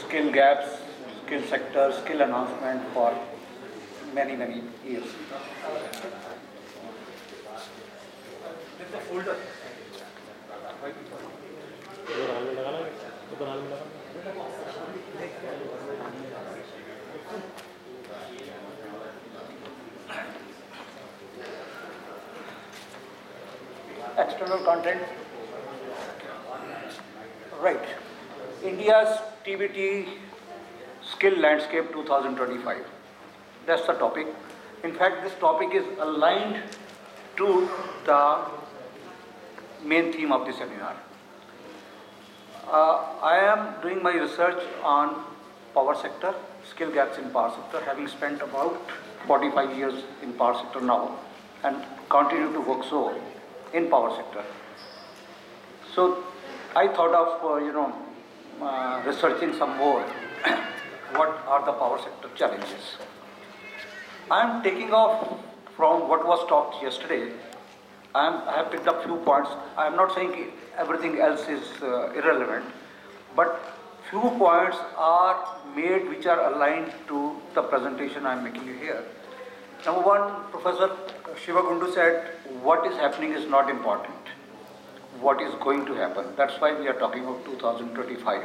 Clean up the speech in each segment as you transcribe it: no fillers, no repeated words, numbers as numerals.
skill gaps, skill sector, skill announcement for many, many years. External content. Right. India's TBT skill landscape 2025. That's the topic. In fact, this topic is aligned to the main theme of the seminar. I am doing my research on power sector, skill gaps in power sector, having spent about 45 years in power sector now and continue to work so in power sector. So I thought of researching some more what are the power sector challenges. I am taking off from what was talked yesterday. I have picked up few points. I am not saying everything else is irrelevant, but few points are made which are aligned to the presentation I am making you here. Number one, Professor Shivagundu said, what is happening is not important. What is going to happen? That's why we are talking of 2025.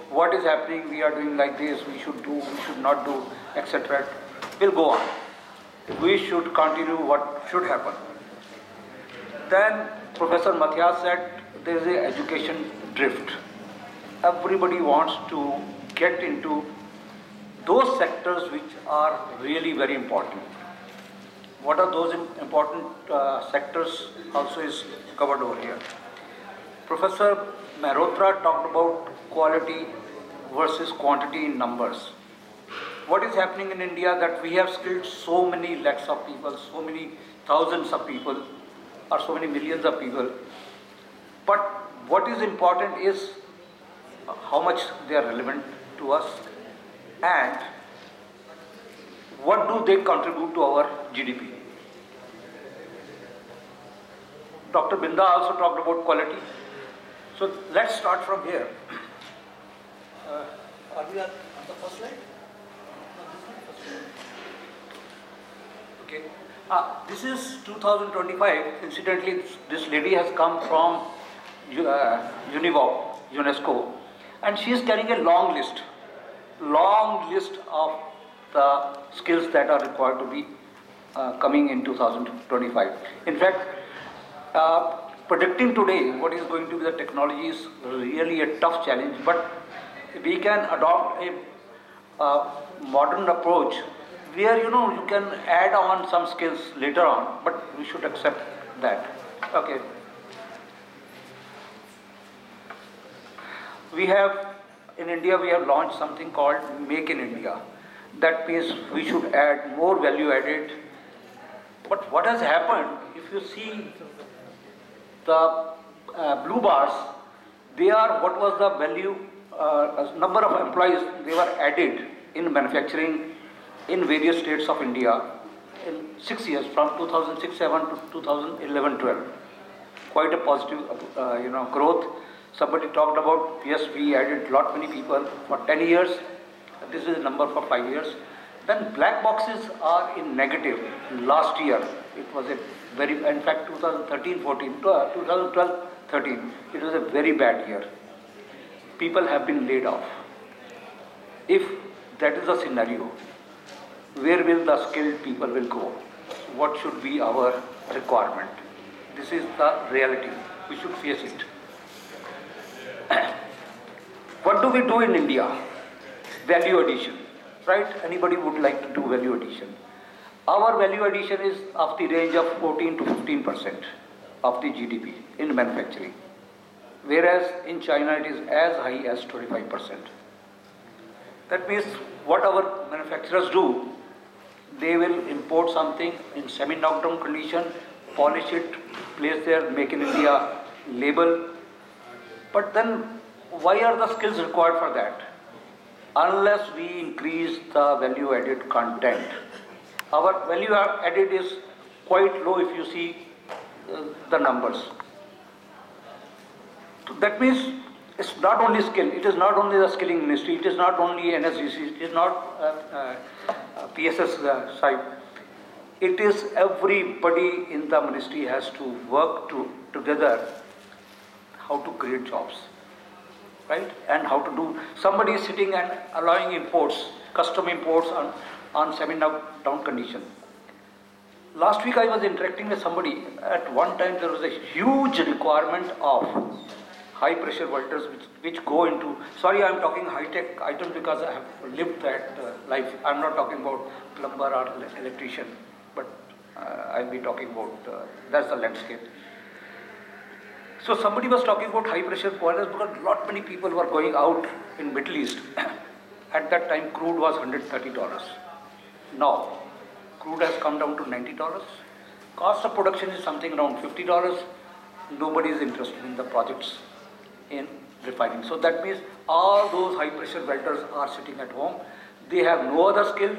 What is happening, we are doing like this, we should do, we should not do, etc. Will go on. We should continue what should happen. Then Professor Matthias said there is an education drift. Everybody wants to get into those sectors which are really very important. What are those important sectors also is covered over here. Professor Mehrotra talked about quality versus quantity in numbers. What is happening in India that we have skilled so many lakhs of people, so many thousands of people, or so many millions of people. But what is important is how much they are relevant to us and what do they contribute to our GDP. Dr. Binda also talked about quality. So let's start from here. Are we on the first slide? Okay. This is 2025. Incidentally, this lady has come from Univoc, UNESCO, and she is carrying a long list of the skills that are required to be coming in 2025. In fact, predicting today what is going to be the technology is really a tough challenge, but we can adopt a modern approach where you can add on some skills later on, but we should accept that. Okay. We have, in India, we have launched something called Make in India. That means we should add more value added. But what has happened, if you see the blue bars, they are what was the value, number of employees they were added in manufacturing in various states of India in 6 years, from 2006-7 to 2011-12. Quite a positive, growth. Somebody talked about, yes, we added many people for 10 years. This is the number for 5 years. Then black boxes are in negative. Last year, it was a very, in fact, 2013-14, 2012-13, it was a very bad year. People have been laid off. If that is the scenario, where will the skilled people will go? What should be our requirement? This is the reality. We should face it. What do we do in India? Value addition, right? Anybody would like to do value addition. Our value addition is of the range of 14 to 15% of the GDP in manufacturing, whereas in China it is as high as 25%. That means what our manufacturers do, they will import something in semi-knockdown condition, polish it, place their Make in India label. But then why are the skills required for that? Unless we increase the value added content. Our value added is quite low if you see the numbers. So that means it's not only skill, it is not only the skilling ministry, it is not only NSDC, it is not PSS side. It is everybody in the ministry has to work together how to create jobs, right? And how to do, somebody is sitting and allowing imports, custom imports on semi-down condition. Last week I was interacting with somebody. At one time there was a huge requirement of high pressure welders which go into, sorry I'm talking high tech items because I have lived that life. I'm not talking about plumber or electrician, but I'll be talking about, that's the landscape. So somebody was talking about high pressure boilers because lot many people were going out in Middle East. At that time crude was $130. Now crude has come down to $90. Cost of production is something around $50. Nobody is interested in the projects in refining. So that means all those high pressure welders are sitting at home. They have no other skill.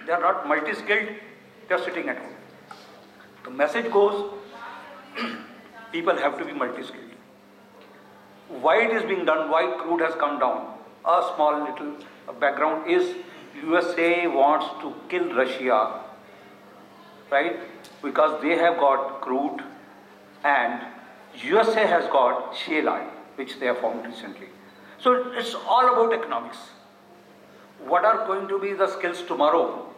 They are not multi-skilled. They are sitting at home. The message goes, people have to be multi-skilled. Why it is being done, why crude has come down? A small little background is USA wants to kill Russia, right? Because they have got crude and USA has got shale oil, which they have found recently. So it's all about economics. What are going to be the skills tomorrow?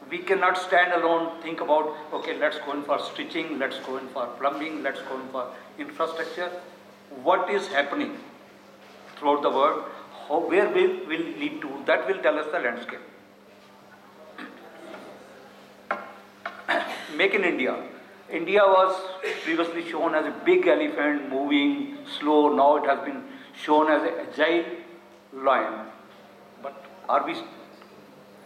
We cannot stand alone, think about, okay, let's go in for stitching, let's go in for plumbing, let's go in for infrastructure. What is happening throughout the world, where will lead to, that will tell us the landscape. Make in India. India was previously shown as a big elephant, moving, slow. Now it has been shown as an agile lion. But are we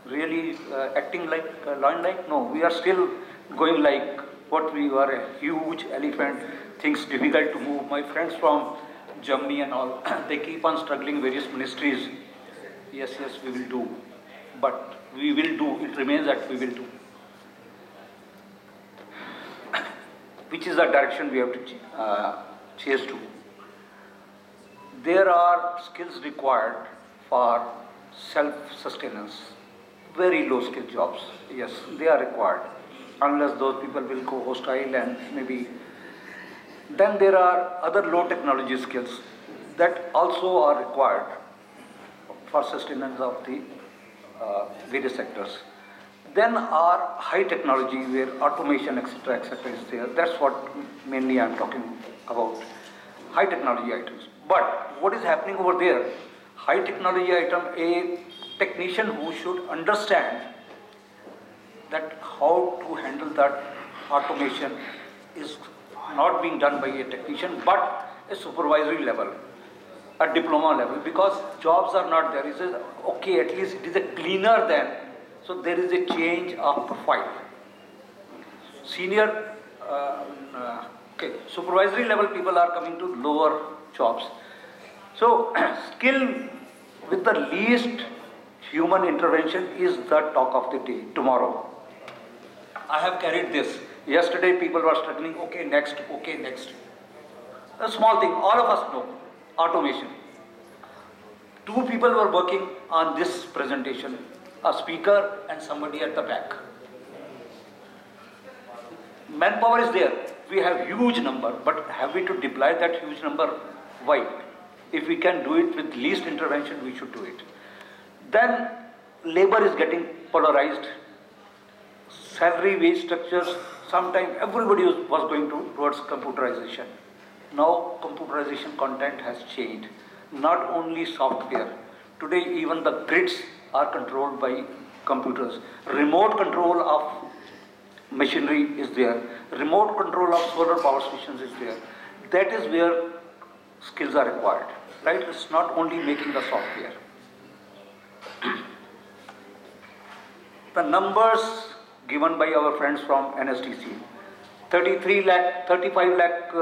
really acting like a lion-like? No, we are still going like what we were, a huge elephant, things difficult to move. My friends from Germany and all, they keep on struggling various ministries. Yes, we will do. But we will do, it remains that we will do. Which is the direction we have to chase to. There are skills required for self-sustenance, very low skill jobs. Yes, they are required, unless those people will go hostile and maybe. Then there are other low technology skills that also are required for sustenance of the various sectors. Then are high technology where automation, etc., is there. That's what mainly I'm talking about, high technology items. But what is happening over there? High technology item, a technician who should understand that how to handle that automation is not being done by a technician, but a supervisory level, a diploma level, because jobs are not there. It is okay, at least it is a cleaner than. So there is a change of profile. Senior, supervisory level people are coming to lower jobs. So skill with the least human intervention is the talk of the day tomorrow. I have carried this. Yesterday people were struggling, okay next. A small thing, all of us know, automation. Two people were working on this presentation, a speaker and somebody at the back. Manpower is there, we have huge number, but have we to deploy that huge number? Why? If we can do it with least intervention, we should do it. Then labor is getting polarized. Salary wage structures, sometimes everybody was going towards computerization. Now computerization content has changed. Not only software. Today even the grids are controlled by computers. Remote control of machinery is there. Remote control of solar power stations is there. That is where skills are required. Right? It's not only making the software. The numbers given by our friends from NSDC, 35 lakh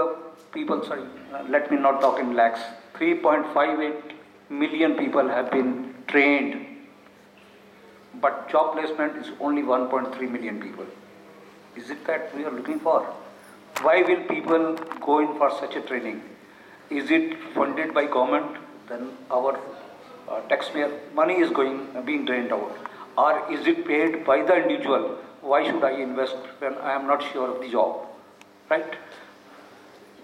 people, let me not talk in lakhs, 3.58 million people have been trained, but job placement is only 1.3 million people. Is it that we are looking for? Why will people go in for such a training? Is it funded by government? Then our taxpayer money is being drained out. Or is it paid by the individual? Why should I invest when I am not sure of the job? Right?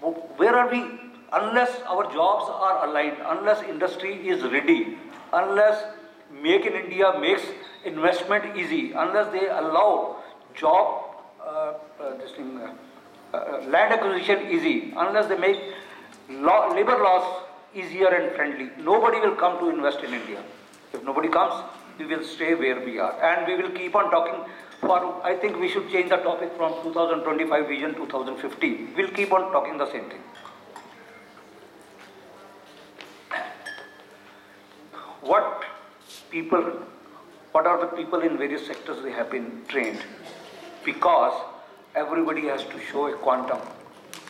Where are we? Unless our jobs are aligned, unless industry is ready, unless Make in India makes investment easy, unless they allow job, land acquisition easy, unless they make labor laws easier and friendly, nobody will come to invest in India. If nobody comes, we will stay where we are, and we will keep on talking. I think we should change the topic from 2025 vision 2050. We'll keep on talking the same thing. What are the people in various sectors they have been trained? Because everybody has to show a quantum.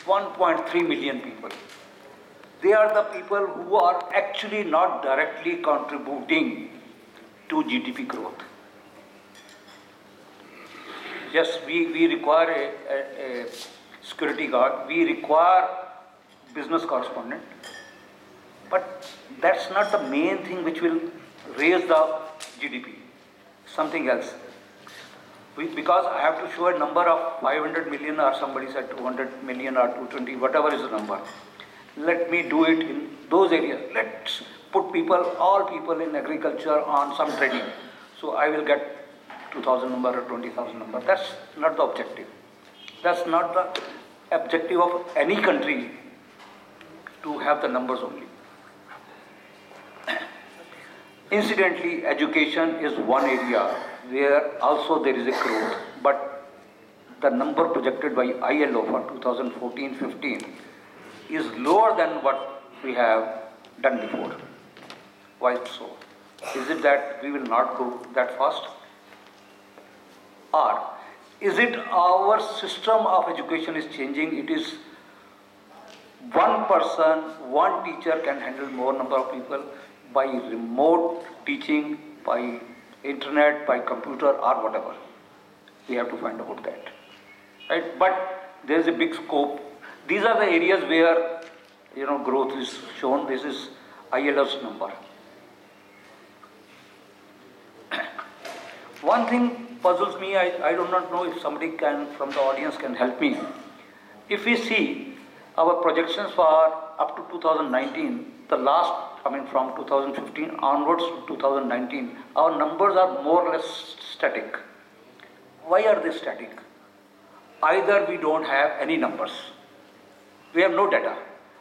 1.3 million people. They are the people who are actually not directly contributing to GDP growth. Yes, we require a security guard, we require business correspondent, but that's not the main thing which will raise the GDP. Something else. Because I have to show a number of 500 million, or somebody said 200 million or 220, whatever is the number. Let me do it in those areas. Let's put all people in agriculture on some training. So I will get 2,000 number or 20,000 number. That's not the objective. That's not the objective of any country to have the numbers only. Incidentally, education is one area where also there is a growth, but the number projected by ILO for 2014-15 is lower than what we have done before. Why so? Is it that we will not go that fast? Or is it our system of education is changing? It is one person, one teacher can handle more number of people by remote teaching, by internet, by computer or whatever. We have to find out that. Right? But there is a big scope. These are the areas where growth is shown. This is ILO's number. One thing puzzles me, I do not know if somebody from the audience can help me. If we see our projections for up to 2019, from 2015 onwards to 2019, our numbers are more or less static. Why are they static? Either we don't have any numbers. We have no data.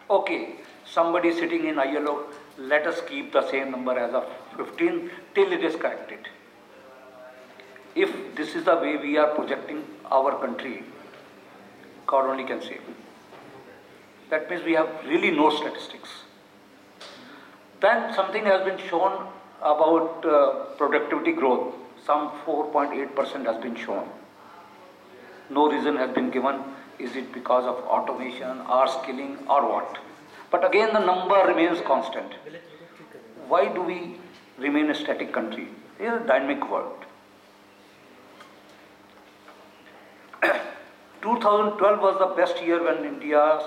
Okay, somebody sitting in ILO, let us keep the same number as of 15 till it is corrected. If this is the way we are projecting our country, God only can save. That means we have really no statistics. Then something has been shown about productivity growth. Some 4.8% has been shown. No reason has been given. Is it because of automation or skilling or what? But again, the number remains constant. Why do we remain a static country? It is a dynamic world. 2012 was the best year when India's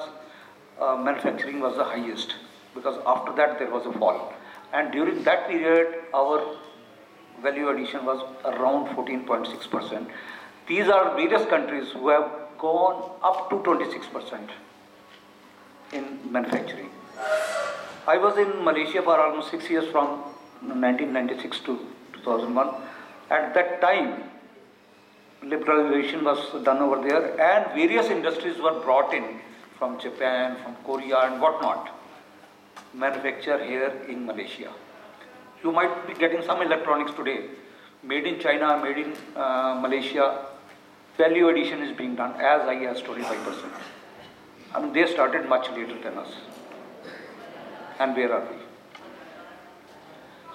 manufacturing was the highest, because after that there was a fall. And during that period, our value addition was around 14.6%. These are various countries who have gone up to 26% in manufacturing. I was in Malaysia for almost 6 years, from 1996 to 2001. At that time, liberalization was done over there, and various industries were brought in from Japan, from Korea and whatnot, manufacture here in Malaysia. You might be getting some electronics today, made in China, made in Malaysia. Value addition is being done as high as 25%. I mean, they started much later than us. And where are we?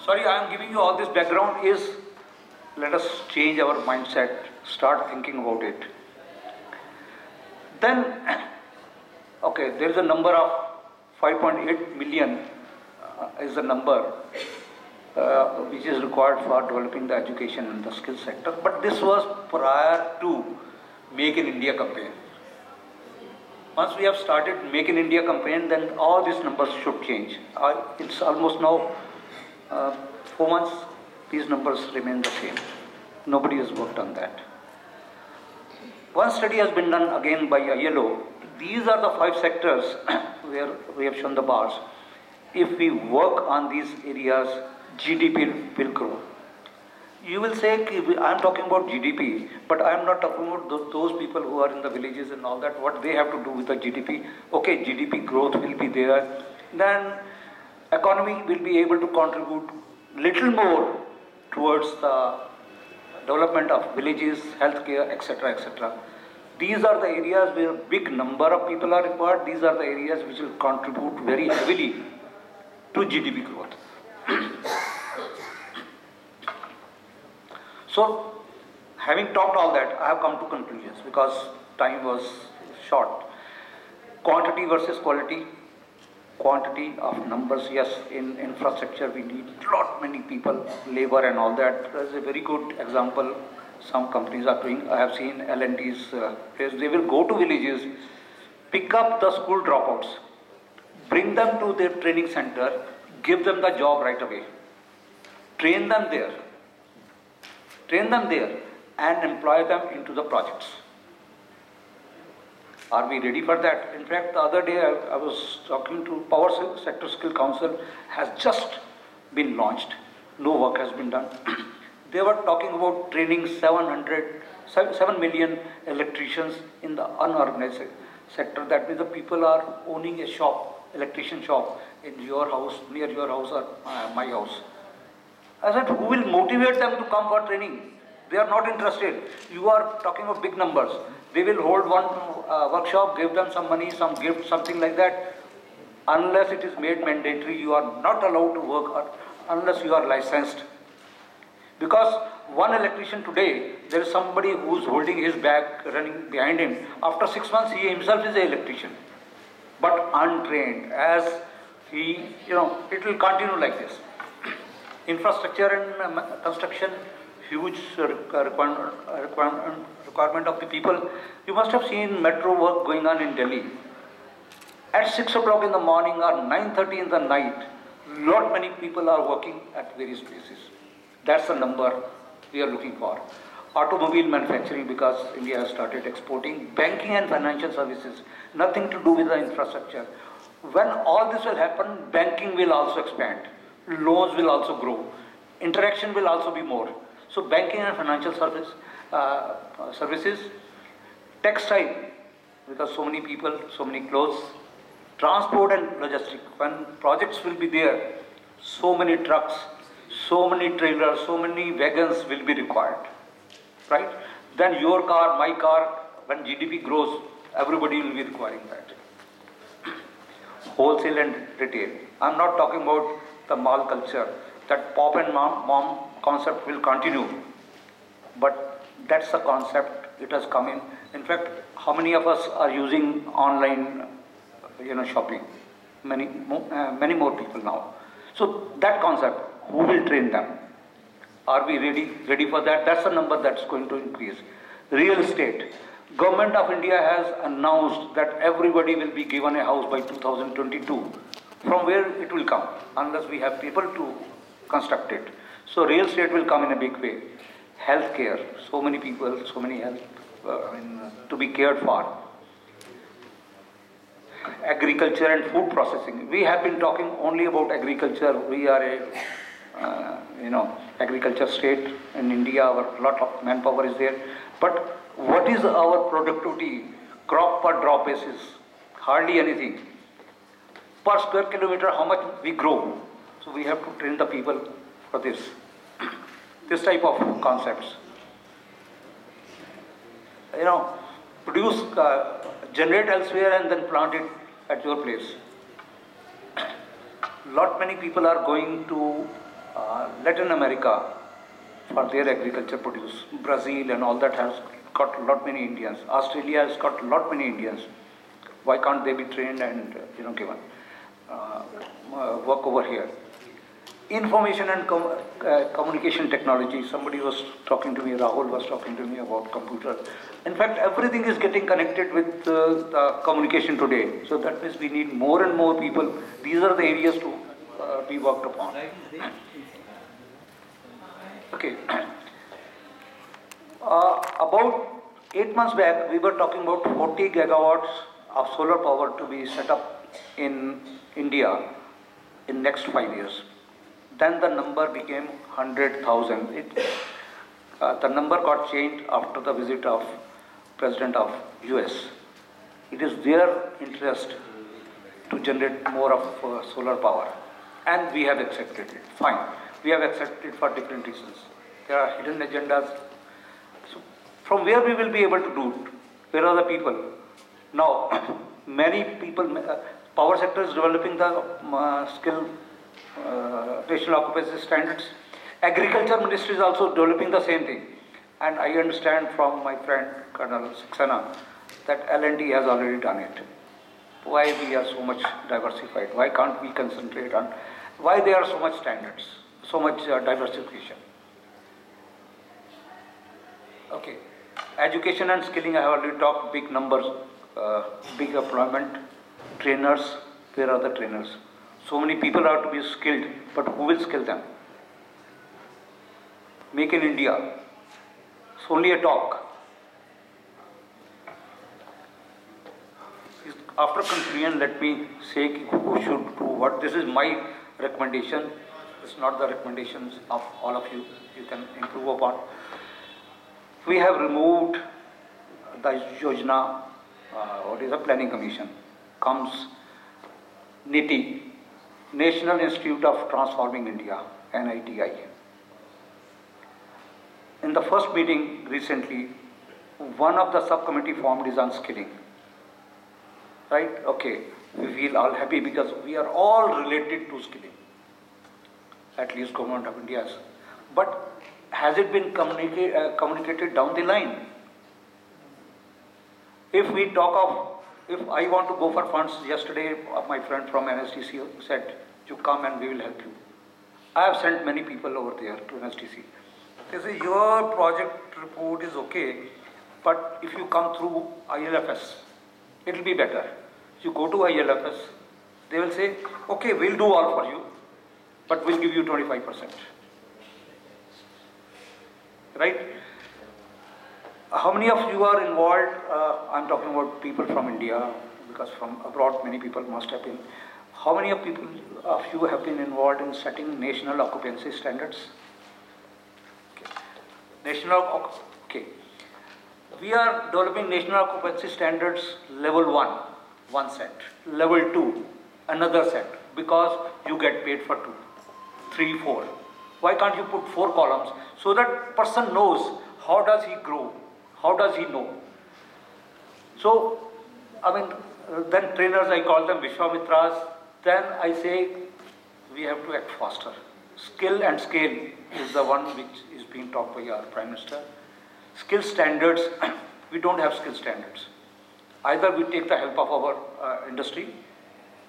Sorry, I am giving you all this background let us change our mindset, start thinking about it. Then, okay, there is a number of 5.8 million is the number which is required for developing the education and the skill sector. But this was prior to Make in India campaign. Once we have started Make in India campaign, then all these numbers should change. It's almost now 4 months, these numbers remain the same. Nobody has worked on that. One study has been done again by ILO. These are the 5 sectors where we have shown the bars. If we work on these areas, GDP will grow. You will say, I am talking about GDP, but I am not talking about those people who are in the villages and all that, what they have to do with the GDP. Okay, GDP growth will be there. Then economy will be able to contribute little more towards the development of villages, healthcare, etc., etc. These are the areas where big number of people are required. These are the areas which will contribute very heavily to GDP growth. So, having talked all that, I have come to conclusions because time was short. Quantity versus quality. Quantity of numbers, yes, in infrastructure we need lot many people, labor and all that. There is a very good example some companies are doing. I have seen L&T's place. They will go to villages, pick up the school dropouts, bring them to their training center, give them the job right away, train them there and employ them into the projects. Are we ready for that? In fact, the other day I was talking to Power Sector Skill Council has just been launched. No work has been done. They were talking about training 7 million electricians in the unorganized sector. That means the people are owning a shop, electrician shop in your house, near your house or my house. I said, who will motivate them to come for training? They are not interested. You are talking of big numbers. They will hold one workshop, give them some money, some gift, something like that. Unless it is made mandatory, you are not allowed to work unless you are licensed. Because one electrician today, there is somebody who is holding his bag, running behind him. After 6 months, he himself is an electrician, but untrained. As he, it will continue like this. Infrastructure and construction, huge requirement of the people. You must have seen metro work going on in Delhi. At 6 o'clock in the morning or 9:30 in the night, lot many people are working at various places. That's the number we are looking for. Automobile manufacturing, because India has started exporting. Banking and financial services, nothing to do with the infrastructure. When all this will happen, banking will also expand. Loans will also grow. Interaction will also be more. So banking and financial services, textile, because so many people, so many clothes, transport and logistics. When projects will be there, so many trucks, so many trailers, so many wagons will be required, right? Then your car, my car, when GDP grows, everybody will be requiring that. Wholesale and retail. I'm not talking about the mall culture. That pop and mom concept will continue, but that's the concept. It has come in. In fact, how many of us are using online, shopping? Many more people now. So that concept, who will train them? Are we ready for that? That's the number that's going to increase. Real estate. Government of India has announced that everybody will be given a house by 2022. From where it will come? Unless we have people to construct it. So real estate will come in a big way. Healthcare, so many people, so many health to be cared for. Agriculture and food processing. We have been talking only about agriculture. We are a, agriculture state in India. Our lot of manpower is there. But what is our productivity? Crop per drop basis? Hardly anything. Per square kilometer, how much we grow? So we have to train the people for this type of concepts. Produce, generate elsewhere and then plant it at your place. Lot many people are going to Latin America for their agriculture produce. Brazil and all that has got lot many Indians. Australia has got lot many Indians. Why can't they be trained and given work over here? Information and communication technology. Somebody was talking to me, Rahul was talking to me about computer. In fact, everything is getting connected with the communication today. So that means we need more and more people. These are the areas to be worked upon. Okay. About 8 months back, we were talking about 40 gigawatts of solar power to be set up in India in next 5 years. Then the number became 100,000. The number got changed after the visit of President of US. It is their interest to generate more of solar power, and we have accepted it. Fine, we have accepted it for different reasons. There are hidden agendas. So from where we will be able to do it? Where are the people? Now, many people, power sector is developing the skill national occupancy standards. Agriculture ministry is also developing the same thing. And I understand from my friend Colonel Saxena that L&D has already done it. Why we are so much diversified? Why can't we concentrate on why there are so much standards, so much diversification? Okay, education and skilling, I have already talked, big numbers, big employment, trainers, where are the trainers? So many people are to be skilled, but who will skill them? Make in India, it's only a talk. After conclusion, let me say who should do what. This is my recommendation. It's not the recommendations of all of you. You can improve upon. We have removed the Yojana, what is a planning commission, comes NITI, National Institute of Transforming India, NITI. In the first meeting recently, one of the subcommittee formed is on skilling. Right? Okay, we feel all happy because we are all related to skilling, at least Government of India. But has it been communicated down the line? If we talk of, if I want to go for funds, yesterday my friend from NSTC said, you come and we will help you. I have sent many people over there to NSTC. They say, your project report is okay, but if you come through ILFS, it will be better. You go to ILFS, they will say, okay, we'll do all for you, but we'll give you 25%. Right? How many of you are involved? I'm talking about people from India, because from abroad many people must have been. How many of you have been involved in setting national occupancy standards? Okay. Okay. We are developing national occupancy standards level 1, one set, level 2, another set, because you get paid for 2, 3, 4. Why can't you put 4 columns so that person knows how does he grow, how does he know? So, I mean, then trainers, I call them Vishwamitras. Then I say we have to act faster. Skill and scale is the one which is being talked by our Prime Minister. Skill standards, we don't have skill standards. Either we take the help of our industry,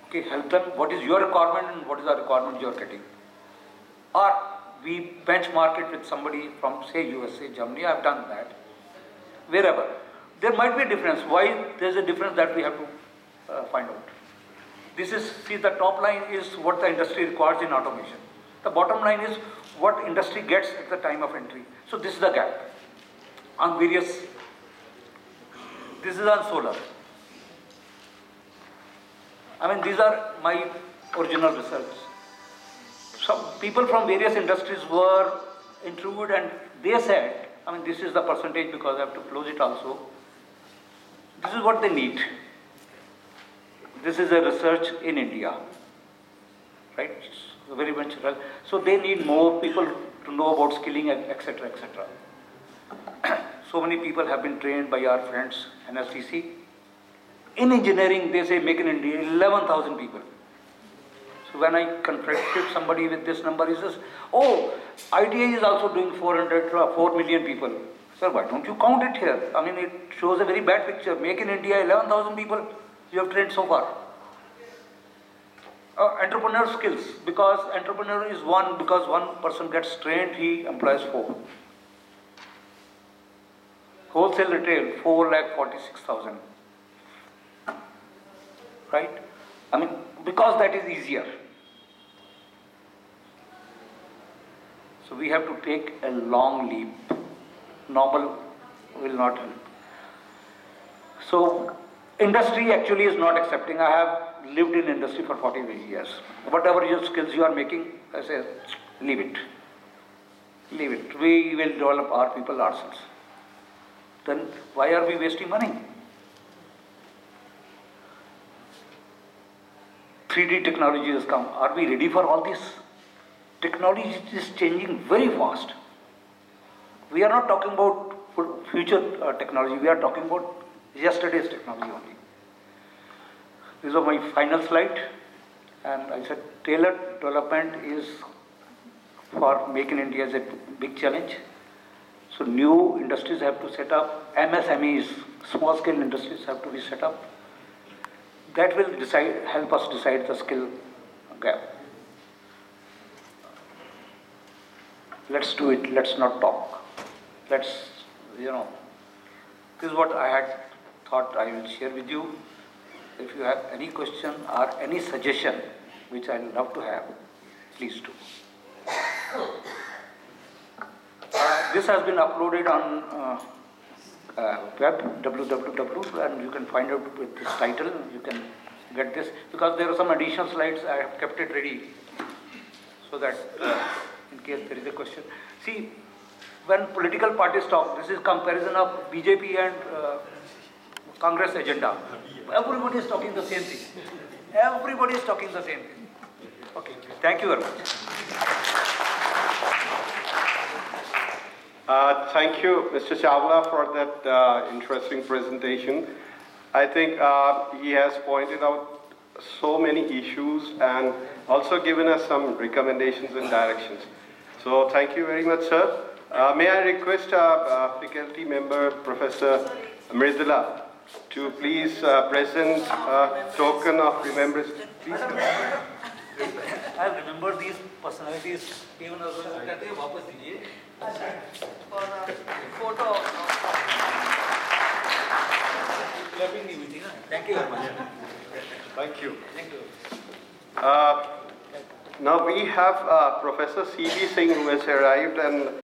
okay, help them, what is your requirement and what is the requirement you are getting. Or we benchmark it with somebody from, say, USA, Germany. I have done that. Wherever. There might be a difference. Why there is a difference that we have to find out. This is, see, the top line is what the industry requires in automation. The bottom line is what industry gets at the time of entry. So this is the gap. On various, this is on solar. I mean, these are my original research. Some people from various industries were interviewed and they said, I mean, this is the percentage because I have to close it also. This is what they need. This is a research in India, right? It's very much, so they need more people to know about skilling, etc., etc. So many people have been trained by our friends, NSTC. In engineering, they say make in India 11,000 people. So when I confronted somebody with this number, he says, oh, ITA is also doing 4 million people. Sir, why don't you count it here? I mean, it shows a very bad picture. Make in India 11,000 people you have trained so far. Entrepreneur skills, because entrepreneur is one, because one person gets trained, he employs four. Wholesale retail, 4,46,000. Right? I mean, because that is easier. So we have to take a long leap. Normal will not help. So industry actually is not accepting. I have lived in industry for 40 years. Whatever your skills you are making, I say, leave it. Leave it. We will develop our people ourselves. Then why are we wasting money? 3D technology has come. Are we ready for all this? Technology is changing very fast. We are not talking about future technology. We are talking about yesterday's technology only. These are my final slide. And I said tailored development is for Make in India is a big challenge. So new industries have to set up, MSMEs, small scale industries have to be set up. That will help us decide the skill gap. Let's do it, let's not talk. Let's, this is what I had thought I will share with you. If you have any question or any suggestion, which I love to have, please do. This has been uploaded on web, www, and you can find out with this title. You can get this, because there are some additional slides. I have kept it ready so that in case there is a question. See, when political parties talk, this is comparison of BJP and Congress agenda. Everybody is talking the same thing. Everybody is talking the same thing. Okay, thank you very much. Thank you, Mr. Chawla, for that interesting presentation. I think he has pointed out so many issues and also given us some recommendations and directions. So thank you very much, sir. May I request faculty member, Professor Mridula, to please present a token of remembrance. Please. I remember these personalities even as photo. Thank you very much. Thank you. Thank you. Now we have Professor C.B. Singh, who has arrived, and